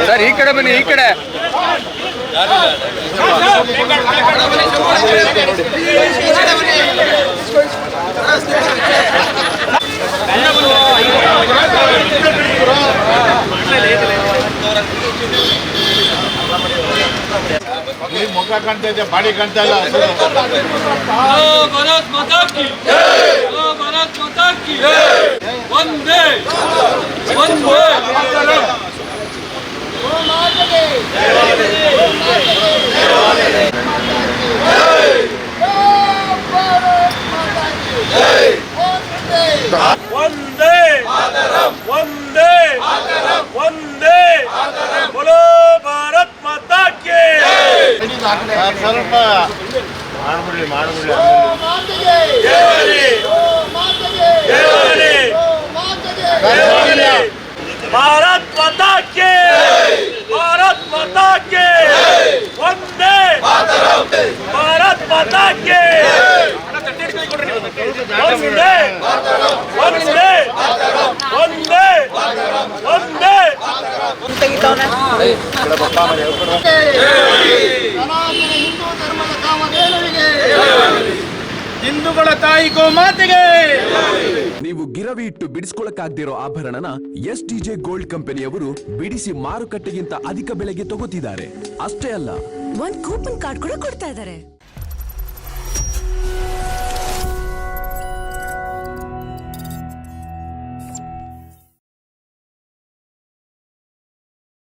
Sir ಈ ಕಡೆ ಬನ್ನಿ, ಈ ಕಡೆ. ಮುಖ ಕಾಣ್ತಾ ಇದೆ, ಬಾಡಿ ಕಾಣ್ತಾ ಇಲ್ಲ. ಒಂದೇ बोलो भारत माता की ಸ್ವಲ್ಪ ಮಾಡ್ಬಿಡ್ಲಿ भारत माता के वंदे भारत माता के वंदे वंदे वंदे वंदे ಸನಾತನ ಹಿಂದೂ ಧರ್ಮದ ಕಾಮಧೇನುವಿಗೆ, ಹಿಂದೂಗಳ ತಾಯಿ ಗೋಮಾತೆಗೆ. ನೀವು ಗಿರವಿ ಇಟ್ಟು ಬಿಡಿಸ್ಕೊಳಕ್ಕಾಗ್ದಿರೋ ಆಭರಣನ STJ ಗೋಲ್ಡ್ ಕಂಪನಿಯವರು ಬಿಡಿಸಿ ಮಾರುಕಟ್ಟೆಗಿಂತ ಅಧಿಕ ಬೆಲೆಗೆ ತಗೋತಿದ್ದಾರೆ. ಅಷ್ಟೇ ಅಲ್ಲ, ಒಂದ್ ಕೂಪನ್ ಕಾರ್ಡ್ ಕೂಡ ಕೊಡ್ತಾ ಇದ್ದಾರೆ.